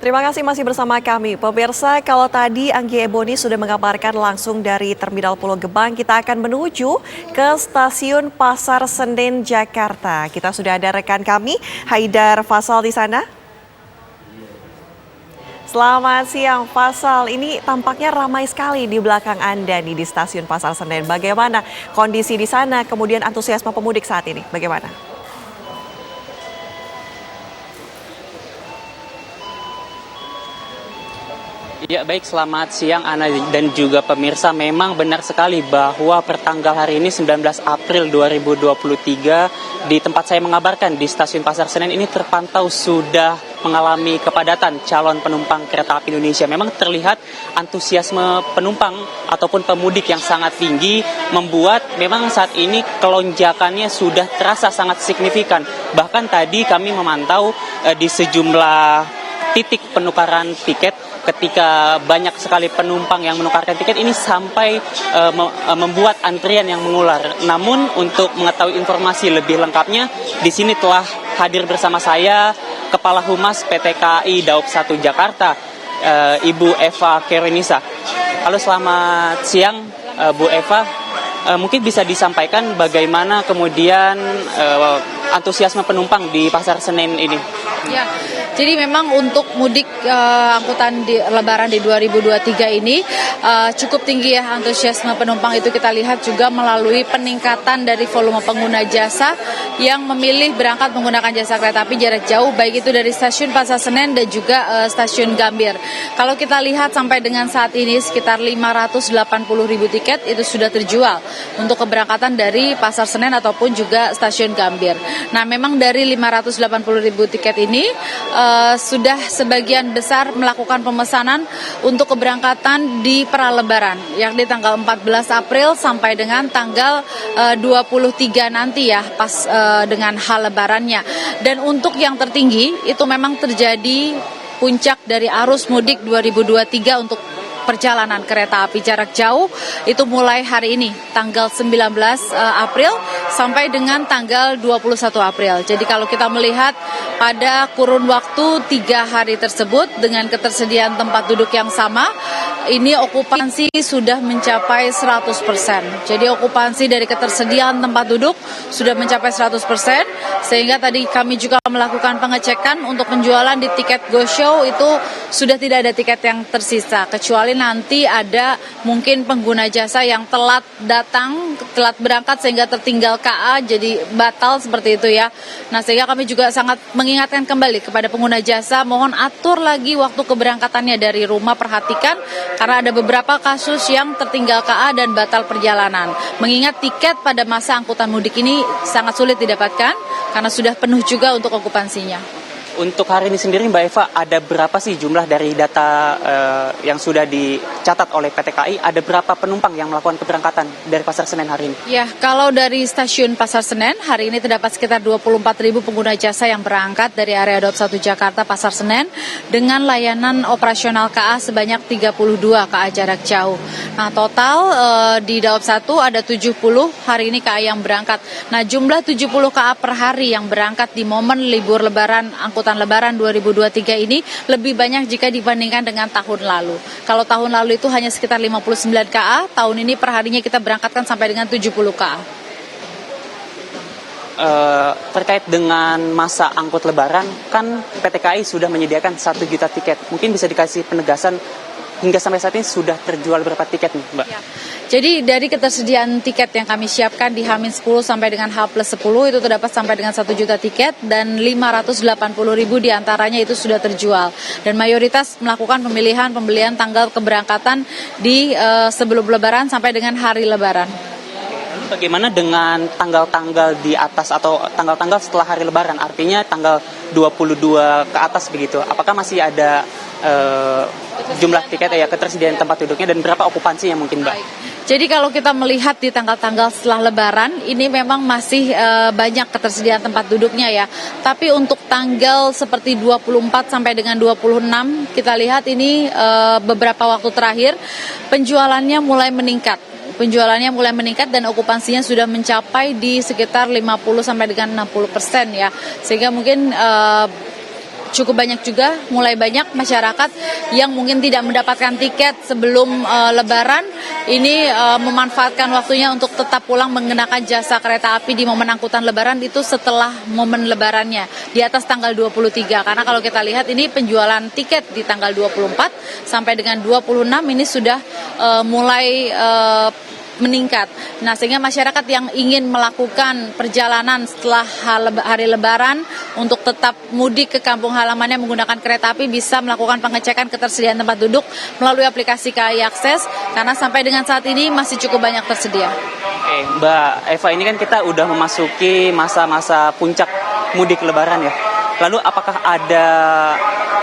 Terima kasih masih bersama kami. Pemirsa, kalau tadi Anggi Eboni sudah mengabarkan langsung dari Terminal Pulau Gebang, kita akan menuju ke Stasiun Pasar Senen, Jakarta. Kita sudah ada rekan kami, Haidar Fasal di sana. Selamat siang, Fasal. Ini tampaknya ramai sekali di belakang Anda nih di Stasiun Pasar Senen. Bagaimana kondisi di sana, kemudian antusiasme pemudik saat ini? Bagaimana? Ya baik, selamat siang Ana dan juga pemirsa. Memang benar sekali bahwa pertanggal hari ini 19 April 2023 di tempat saya mengabarkan di Stasiun Pasar Senen ini terpantau sudah mengalami kepadatan calon penumpang kereta api Indonesia. Memang terlihat antusiasme penumpang ataupun pemudik yang sangat tinggi membuat memang saat ini kelonjakannya sudah terasa sangat signifikan. Bahkan tadi kami memantau di sejumlah titik penukaran tiket ketika banyak sekali penumpang yang menukarkan tiket ini sampai membuat antrian yang mengular. Namun untuk mengetahui informasi lebih lengkapnya, di sini telah hadir bersama saya Kepala Humas PT KAI Daob 1 Jakarta, Ibu Eva Kerenisa. Halo, selamat siang Bu Eva. Mungkin bisa disampaikan bagaimana kemudian antusiasme penumpang di Pasar Senen ini? Ya, jadi memang untuk mudik angkutan Lebaran di 2023 ini cukup tinggi ya antusiasme penumpang. Itu kita lihat juga melalui peningkatan dari volume pengguna jasa yang memilih berangkat menggunakan jasa kereta api jarak jauh, baik itu dari stasiun Pasar Senen dan juga stasiun Gambir. Kalau kita lihat sampai dengan saat ini sekitar 580.000 tiket itu sudah terjual untuk keberangkatan dari Pasar Senen ataupun juga stasiun Gambir. Nah, memang dari 580.000 tiket ini sudah sebagian besar melakukan pemesanan untuk keberangkatan di Pralebaran, yakni tanggal 14 April sampai dengan tanggal 23 nanti ya, pas dengan hal lebarannya. Dan untuk yang tertinggi itu memang terjadi puncak dari arus mudik 2023 untuk perjalanan kereta api jarak jauh itu mulai hari ini tanggal 19 April sampai dengan tanggal 21 April. Jadi kalau kita melihat pada kurun waktu 3 hari tersebut dengan ketersediaan tempat duduk yang sama, ini okupansi sudah mencapai 100%. Jadi okupansi dari ketersediaan tempat duduk sudah mencapai 100%, sehingga tadi kami juga melakukan pengecekan untuk penjualan di tiket Go Show itu sudah tidak ada tiket yang tersisa, kecuali nanti ada mungkin pengguna jasa yang telat datang, telat berangkat sehingga tertinggal KA jadi batal seperti itu ya. Nah, sehingga kami juga sangat mengingatkan kembali kepada pengguna jasa, mohon atur lagi waktu keberangkatannya dari rumah, perhatikan karena ada beberapa kasus yang tertinggal KA dan batal perjalanan. Mengingat tiket pada masa angkutan mudik ini sangat sulit didapatkan karena sudah penuh juga untuk okupansinya. Untuk hari ini sendiri Mbak Eva, ada berapa sih jumlah dari data yang sudah dicatat oleh PT KAI, ada berapa penumpang yang melakukan keberangkatan dari Pasar Senen hari ini? Ya, kalau dari stasiun Pasar Senen, hari ini terdapat sekitar 24.000 pengguna jasa yang berangkat dari area Daob 1 Jakarta Pasar Senen dengan layanan operasional KA sebanyak 32 KA jarak jauh. Nah, total di Daob 1 ada 70 hari ini KA yang berangkat. Nah, jumlah 70 KA per hari yang berangkat di momen libur lebaran angkutan Lebaran 2023 ini lebih banyak jika dibandingkan dengan tahun lalu. Kalau tahun lalu itu hanya sekitar 59 KA, tahun ini perharinya kita berangkatkan sampai dengan 70 KA. Terkait dengan masa angkut Lebaran, kan PT KAI sudah menyediakan 1 juta tiket. Mungkin bisa dikasih penegasan hingga sampai saat ini sudah terjual berapa tiket nih, Mbak? Ya. Jadi dari ketersediaan tiket yang kami siapkan di H-10 sampai dengan H+10 itu terdapat sampai dengan 1 juta tiket dan 580.000 diantaranya itu sudah terjual. Dan mayoritas melakukan pembelian tanggal keberangkatan di sebelum Lebaran sampai dengan hari Lebaran. Lalu bagaimana dengan tanggal-tanggal di atas atau tanggal-tanggal setelah hari Lebaran? Artinya tanggal 22 ke atas begitu. Apakah masih ada jumlah tiket ya, ketersediaan tempat duduknya dan berapa okupansinya mungkin, Mbak? Baik. Jadi kalau kita melihat di tanggal-tanggal setelah Lebaran, ini memang masih banyak ketersediaan tempat duduknya ya. Tapi untuk tanggal seperti 24 sampai dengan 26, kita lihat ini beberapa waktu terakhir penjualannya mulai meningkat. Dan okupansinya sudah mencapai di sekitar 50 sampai dengan 60% ya. Sehingga mungkin cukup banyak juga, mulai banyak masyarakat yang mungkin tidak mendapatkan tiket sebelum Lebaran, ini memanfaatkan waktunya untuk tetap pulang menggunakan jasa kereta api di momen angkutan Lebaran itu setelah momen Lebarannya, di atas tanggal 23. Karena kalau kita lihat ini penjualan tiket di tanggal 24 sampai dengan 26 ini sudah mulai meningkat. Nah, sehingga masyarakat yang ingin melakukan perjalanan setelah hari Lebaran untuk tetap mudik ke kampung halamannya menggunakan kereta api bisa melakukan pengecekan ketersediaan tempat duduk melalui aplikasi KAI Akses, karena sampai dengan saat ini masih cukup banyak tersedia. Oke, Mbak Eva, ini kan kita udah memasuki masa-masa puncak mudik Lebaran ya. Lalu apakah ada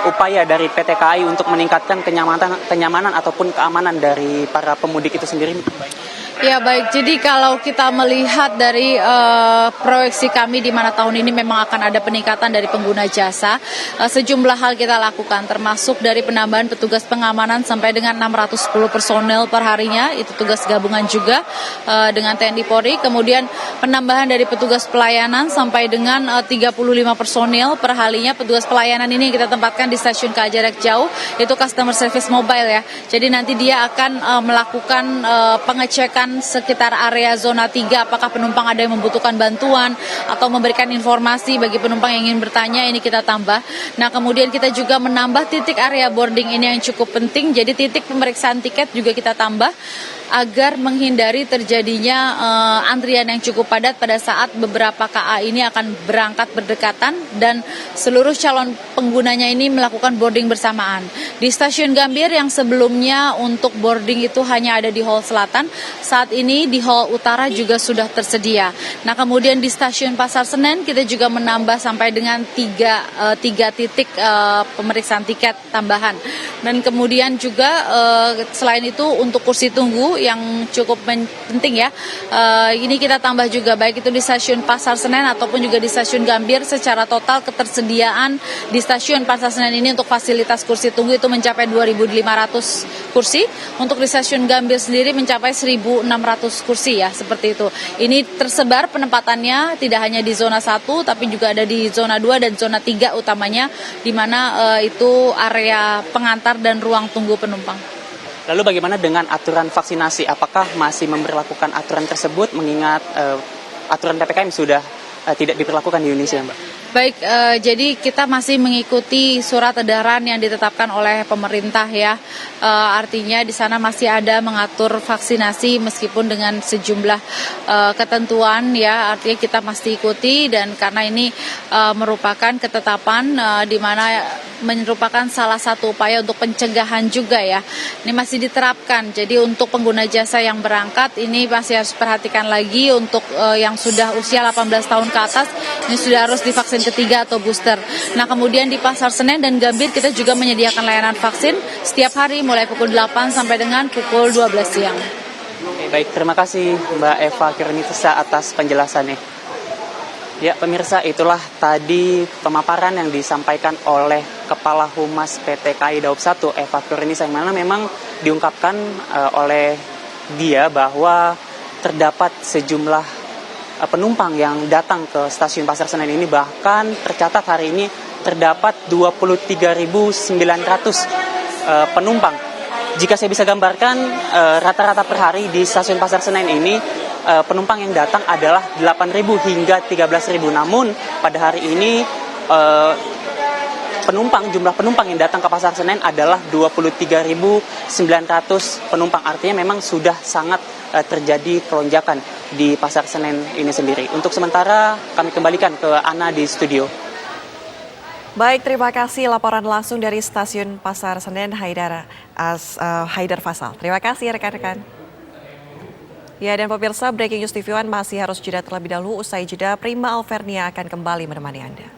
upaya dari PT KAI untuk meningkatkan kenyamanan ataupun keamanan dari para pemudik itu sendiri? Ya baik, jadi kalau kita melihat dari proyeksi kami di mana tahun ini memang akan ada peningkatan dari pengguna jasa, sejumlah hal kita lakukan termasuk dari penambahan petugas pengamanan sampai dengan 610 personel per harinya, itu tugas gabungan juga dengan TNI Polri, kemudian penambahan dari petugas pelayanan sampai dengan 35 personel per harinya. Petugas pelayanan ini yang kita tempatkan di stasiun KA jarak jauh, itu customer service mobile ya, jadi nanti dia akan melakukan pengecekan sekitar area zona 3 apakah penumpang ada yang membutuhkan bantuan atau memberikan informasi bagi penumpang yang ingin bertanya, ini kita tambah. Nah, kemudian kita juga menambah titik area boarding ini yang cukup penting, jadi titik pemeriksaan tiket juga kita tambah agar menghindari terjadinya antrian yang cukup padat pada saat beberapa KA ini akan berangkat berdekatan dan seluruh calon penggunanya ini melakukan boarding bersamaan. Di stasiun Gambir yang sebelumnya untuk boarding itu hanya ada di hall selatan, saat ini di hall utara juga sudah tersedia. Nah, kemudian di stasiun Pasar Senen kita juga menambah sampai dengan tiga titik pemeriksaan tiket tambahan. Dan kemudian juga selain itu untuk kursi tunggu yang cukup penting ya, ini kita tambah juga baik itu di stasiun Pasar Senen ataupun juga di stasiun Gambir. Secara total ketersediaan di stasiun Pasar Senen ini untuk fasilitas kursi tunggu itu mencapai 2.500 kursi. Untuk di stasiun Gambir sendiri mencapai 1.600 kursi ya, seperti itu. Ini tersebar penempatannya tidak hanya di zona 1 tapi juga ada di zona 2 dan zona 3 utamanya, di mana itu area pengantar dan ruang tunggu penumpang. Lalu bagaimana dengan aturan vaksinasi? Apakah masih memberlakukan aturan tersebut mengingat aturan PPKM sudah tidak diberlakukan di Indonesia, Mbak? Baik, jadi kita masih mengikuti surat edaran yang ditetapkan oleh pemerintah ya. Artinya di sana masih ada mengatur vaksinasi meskipun dengan sejumlah ketentuan ya. Artinya kita masih ikuti, dan karena ini merupakan ketetapan di mana merupakan salah satu upaya untuk pencegahan juga ya. Ini masih diterapkan. Jadi untuk pengguna jasa yang berangkat ini masih harus perhatikan lagi untuk yang sudah usia 18 tahun ke atas, ini sudah harus divaksin ketiga atau booster. Nah, kemudian di Pasar Senen dan Gambir kita juga menyediakan layanan vaksin setiap hari mulai pukul 8 sampai dengan pukul 12 siang. Baik, terima kasih Mbak Eva Kironitsa atas penjelasannya. Ya, pemirsa, itulah tadi pemaparan yang disampaikan oleh Kepala Humas PT KAI Daob 1 Eva Kironitsa, yang mana memang diungkapkan oleh dia bahwa terdapat sejumlah penumpang yang datang ke stasiun Pasar Senen ini, bahkan tercatat hari ini terdapat 23.900 penumpang. Jika saya bisa gambarkan rata-rata per hari di stasiun Pasar Senen ini penumpang yang datang adalah 8.000 hingga 13.000. Namun pada hari ini jumlah penumpang yang datang ke Pasar Senen adalah 23.900 penumpang. Artinya memang sudah sangat terjadi kelonjakan di Pasar Senen ini sendiri. Untuk sementara kami kembalikan ke Ana di studio. Baik, terima kasih laporan langsung dari stasiun Pasar Senen Haidar Faisal. Terima kasih rekan-rekan. Ya, dan pemirsa, Breaking News TV One masih harus jeda terlebih dahulu. Usai jeda, Prima Alvernia akan kembali menemani Anda.